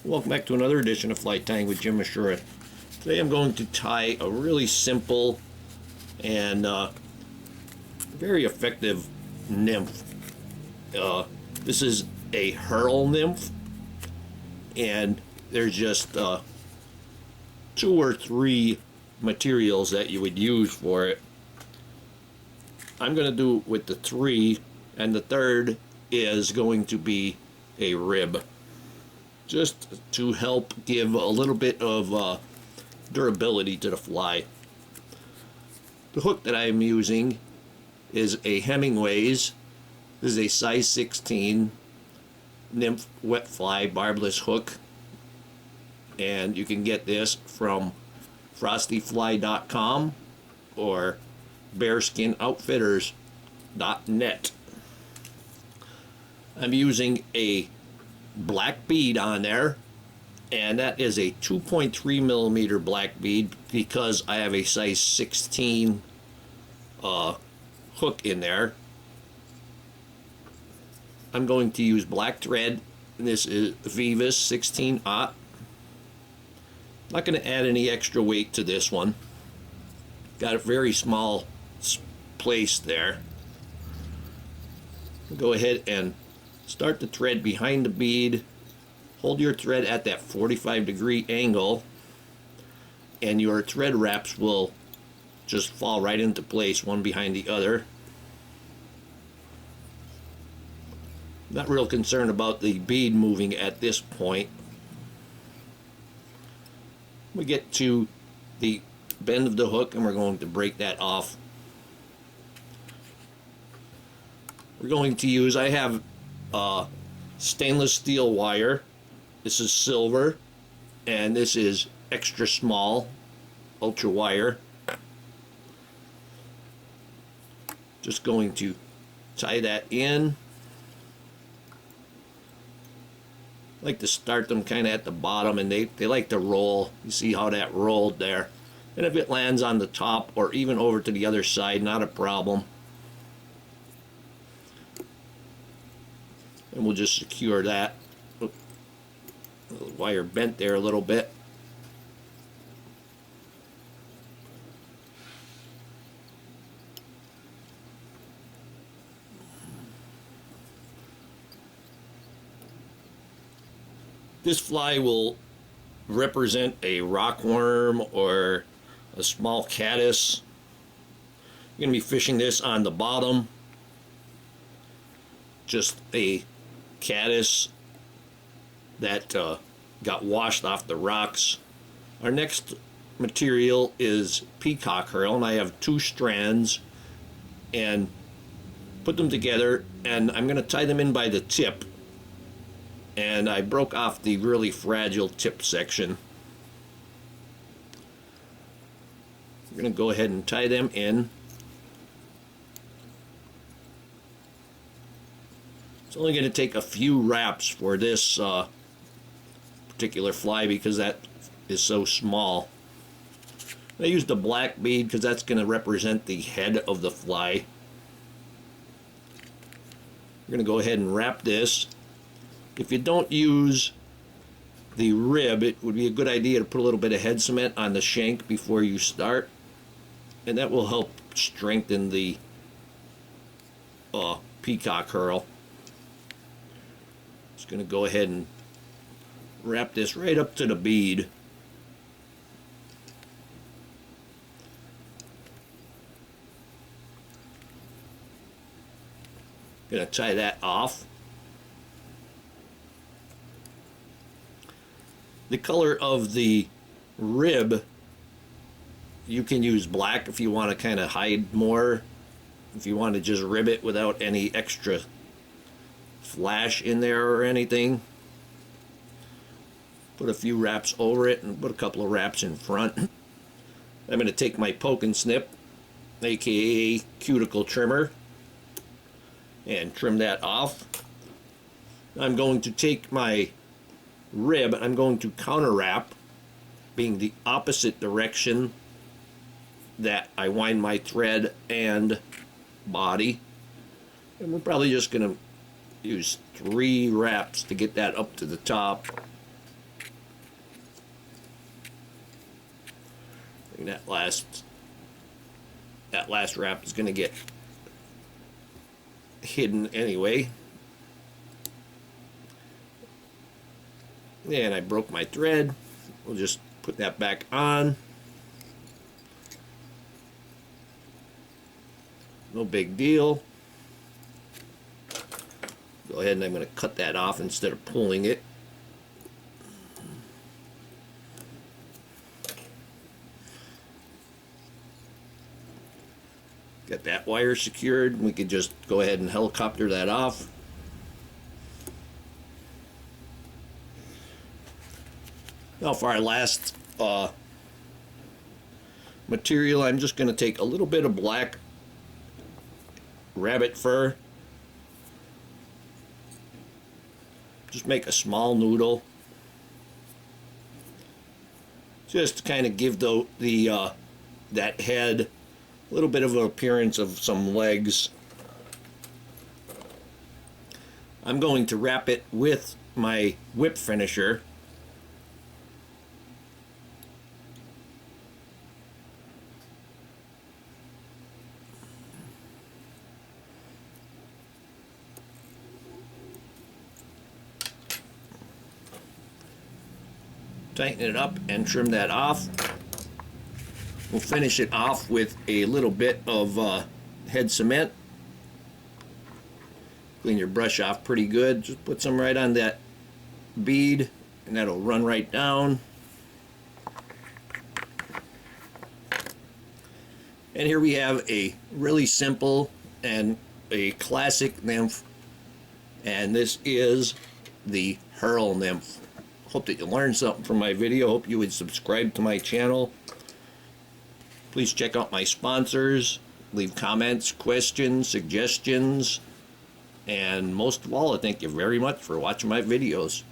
Welcome back to another edition of Fly Tying with Jim Misiura. Today I'm going to tie a really simple and very effective nymph. This is a Herl Nymph, and there's just 2 or 3 materials that you would use for it. I'm going to do with the 3, and the third is going to be a rib, just to help give a little bit of durability to the fly. The hook that I'm using is a Hemingway's. This is a size 16 nymph wet fly barbless hook, and you can get this from frostyfly.com or bearskinoutfitters.net. I'm using a black bead on there, and that is a 2.3 millimeter black bead because I have a size 16 hook in there. I'm going to use black thread, and this is Vivas 16-aught. Not going to add any extra weight to this one. Got a very small place there. Go ahead and start the thread behind the bead. Hold your thread at that 45-degree angle, and your thread wraps will just fall right into place, one behind the other. Not real concerned about the bead moving at this point. We get to the bend of the hook, and we're going to break that off. We're going to use, I have stainless steel wire. This is silver, and this is extra small ultra wire. Just going to tie that in. I like to start them kind of at the bottom, and they like to roll. You see how that rolled there. And if it lands on the top or even over to the other side, not a problem. And we'll just secure that. The wire bent there a little bit. This fly will represent a rockworm or a small caddis. You're going to be fishing this on the bottom. Just a caddis that got washed off the rocks. Our next material is Peacock Herl, and I have 2 strands, and put them together, and I'm going to tie them in by the tip, and I broke off the really fragile tip section. I'm going to go ahead and tie them in. It's only going to take a few wraps for this particular fly because that is so small. I used the black bead because that's going to represent the head of the fly. We're going to go ahead and wrap this. If you don't use the rib, it would be a good idea to put a little bit of head cement on the shank before you start, and that will help strengthen the Peacock Herl. Just going to go ahead and wrap this right up to the bead. Going to tie that off. The color of the rib, you can use black if you want to kind of hide more. If you want to just rib it without any extra flash in there or anything. Put a few wraps over it and put a couple of wraps in front. I'm going to take my poke and snip, aka cuticle trimmer, and trim that off. I'm going to take my rib, I'm going to counter wrap, being the opposite direction that I wind my thread and body. And we're probably just going to use 3 wraps to get that up to the top. And that last wrap is going to get hidden anyway. And I broke my thread. We'll just put that back on. No big deal. Go ahead and I'm going to cut that off instead of pulling it. Got that wire secured. We could just go ahead and helicopter that off. Now for our last material, I'm just going to take a little bit of black rabbit fur. Just make a small noodle. Just to kind of give that head a little bit of an appearance of some legs. I'm going to wrap it with my whip finisher. Tighten it up and trim that off. We'll finish it off with a little bit of head cement. Clean your brush off pretty good. Just put some right on that bead and that'll run right down. And here we have a really simple and a classic nymph. And this is the Herl Nymph. Hope that you learned something from my video. Hope you would subscribe to my channel. Please check out my sponsors. Leave comments, questions, suggestions. And most of all, I thank you very much for watching my videos.